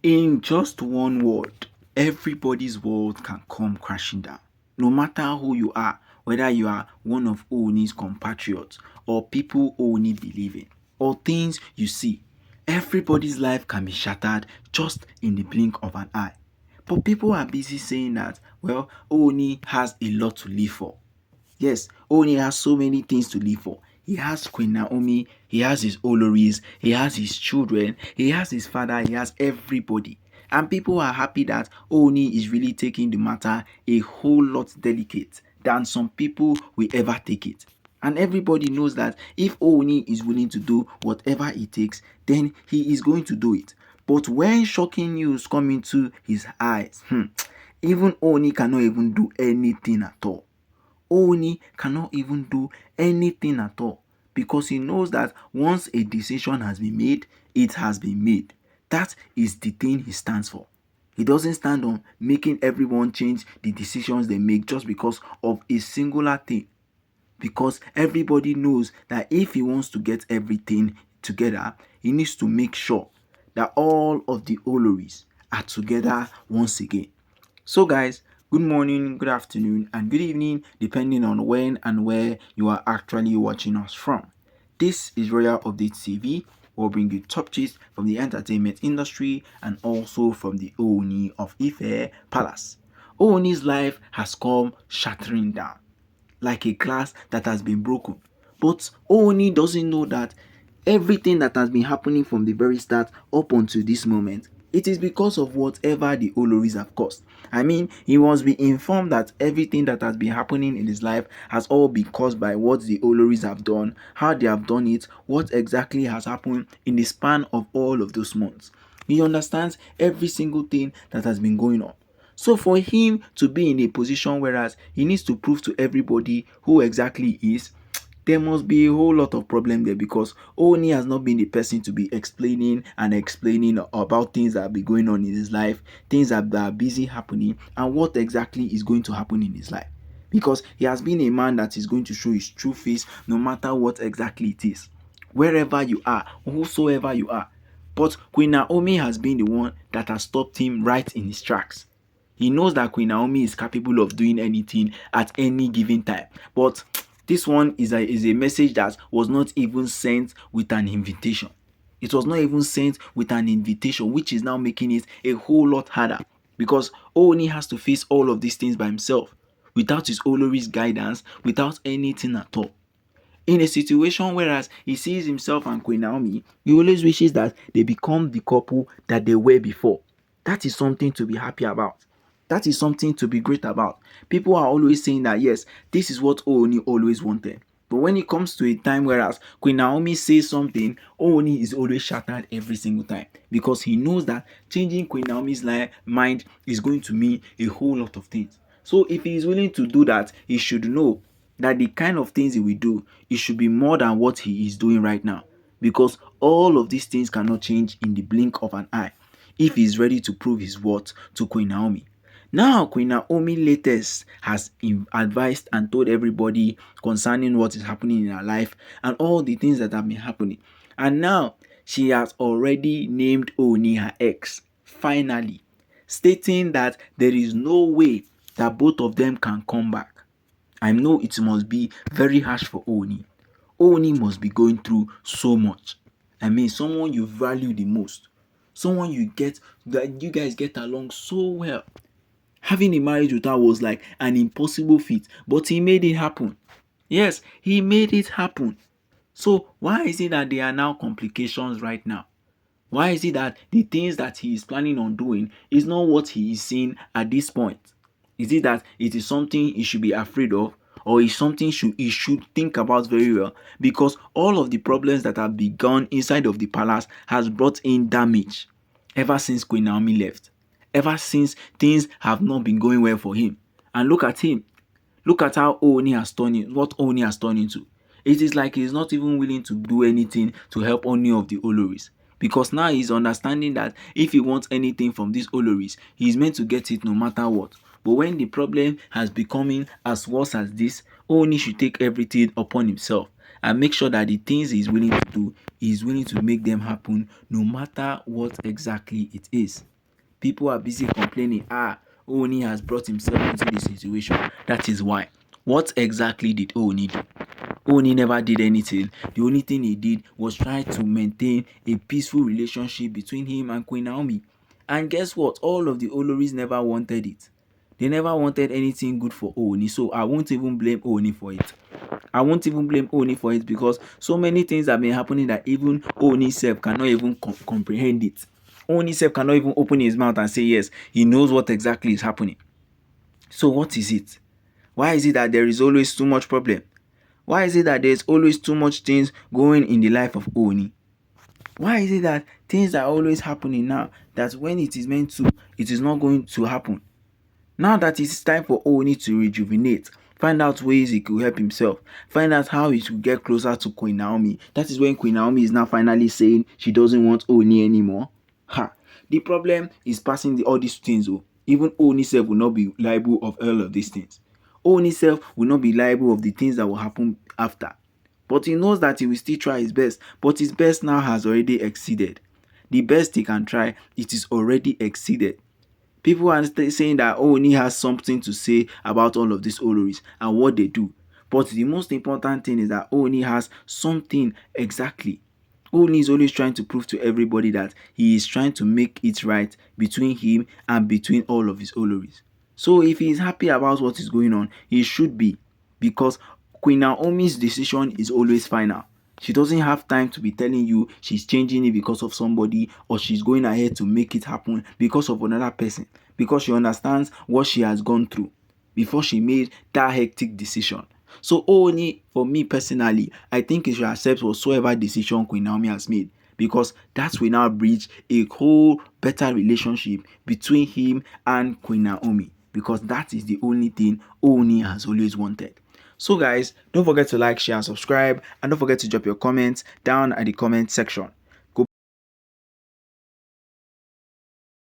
In just one word, everybody's world can come crashing down. No matter who you are, whether you are one of OONI'S compatriots or people OONI believe in, or things you see, everybody's life can be shattered just in the blink of an eye. But people are busy saying that, well, OONI has a lot to live for. Yes, OONI has so many things to live for. He has Queen Naomi, he has his OLORIs, he has his children, he has his father, he has everybody. And people are happy that OONI is really taking the matter a whole lot delicate than some people will ever take it. And everybody knows that if OONI is willing to do whatever it takes, then he is going to do it. But when shocking news come into his eyes, even OONI cannot even do anything at all. OONI cannot even do anything at all because he knows that once a decision has been made, it has been made. That is the thing he stands for. He doesn't stand on making everyone change the decisions they make just because of a singular thing. Because everybody knows that if he wants to get everything together, he needs to make sure that all of the OLORIs are together once again. So guys, good morning, good afternoon, and good evening, depending on when and where you are actually watching us from. This is Royal Update TV. We'll bring you top gist from the entertainment industry and also from the OONI of Ife Palace. OONI's life has come shattering down like a glass that has been broken. But OONI doesn't know that everything that has been happening from the very start up until this moment, it is because of whatever the OLORIs have caused. I mean, he must be informed that everything that has been happening in his life has all been caused by what the OLORIs have done, how they have done it, what exactly has happened in the span of all of those months. He understands every single thing that has been going on. So for him to be in a position whereas he needs to prove to everybody who exactly he is, there must be a whole lot of problem there because OONI has not been the person to be explaining and explaining about things that have been going on in his life, things that are busy happening, and what exactly is going to happen in his life. Because he has been a man that is going to show his true face no matter what exactly it is. Wherever you are, whosoever you are. But Queen Naomi has been the one that has stopped him right in his tracks. He knows that Queen Naomi is capable of doing anything at any given time. But this one is a message that was not even sent with an invitation. It was not even sent with an invitation, which is now making it a whole lot harder. Because OONI has to face all of these things by himself. Without his OLORI's guidance, without anything at all. In a situation whereas he sees himself and Queen Naomi, he always wishes that they become the couple that they were before. That is something to be happy about. That is something to be great about. People are always saying that yes, this is what OONI always wanted. But when it comes to a time whereas Queen Naomi says something, OONI is always shattered every single time. Because he knows that changing Queen Naomi's mind is going to mean a whole lot of things. So if he is willing to do that, he should know that the kind of things he will do, it should be more than what he is doing right now. Because all of these things cannot change in the blink of an eye if he is ready to prove his worth to Queen Naomi. Now, Queen Naomi latest has advised and told everybody concerning what is happening in her life and all the things that have been happening. And now, she has already named OONI her ex, finally, stating that there is no way that both of them can come back. I know it must be very harsh for OONI. OONI must be going through so much. I mean, someone you value the most, someone you guys get along so well. Having a marriage with her was like an impossible feat, but he made it happen. Yes, he made it happen. So why is it that there are now complications right now? Why is it that the things that he is planning on doing is not what he is seeing at this point? Is it that it is something he should be afraid of, or is something he should think about very well? Because all of the problems that have begun inside of the palace has brought in damage ever since Queen Naomi left. Ever since things have not been going well for him. And look at him. Look at how OONI has turned in, what OONI has turned into. It is like he's not even willing to do anything to help any of the OLORIs. Because now he's understanding that if he wants anything from these OLORIs, he's meant to get it no matter what. But when the problem has becoming as worse as this, OONI should take everything upon himself and make sure that the things he's willing to do, he's willing to make them happen no matter what exactly it is. people are busy complaining, Ooni has brought himself into this situation. That is why. What exactly did Ooni do? Ooni never did anything. The only thing he did was try to maintain a peaceful relationship between him and Queen Naomi. And guess what? All of the Oloris never wanted it. They never wanted anything good for Ooni. So I won't even blame Ooni for it. I won't even blame Ooni for it, because so many things have been happening that even Ooni self cannot even comprehend it. Ooni self cannot even open his mouth and say yes, he knows what exactly is happening. So what is it? Why is it that there is always too much problem? Why is it that there's always too much things going in the life of Ooni? Why is it that things are always happening now that when it is meant to, it is not going to happen? Now that it is time for Ooni to rejuvenate, find out ways he could help himself, find out how he should get closer to Queen Naomi. That is when Queen Naomi is now finally saying she doesn't want Ooni anymore. The problem is passing all these things. Even Ooni self will not be liable of all of these things. Ooni self will not be liable of the things that will happen after. But he knows that he will still try his best. But his best now has already exceeded. The best he can try, it is already exceeded. People are saying that Ooni has something to say about all of these Oloris and what they do. But the most important thing is that Ooni has something exactly. Ooni is always trying to prove to everybody that he is trying to make it right between him and between all of his Oloris. So if he is happy about what is going on, he should be, because Queen Naomi's decision is always final. She doesn't have time to be telling you she's changing it because of somebody, or she's going ahead to make it happen because of another person, because she understands what she has gone through before she made that hectic decision. So Ooni, for me personally, I think he should accept whatsoever decision Queen Naomi has made, because that will now bridge a whole better relationship between him and Queen Naomi, because that is the only thing Ooni has always wanted. So guys, don't forget to like, share and subscribe, and don't forget to drop your comments down at the comment section.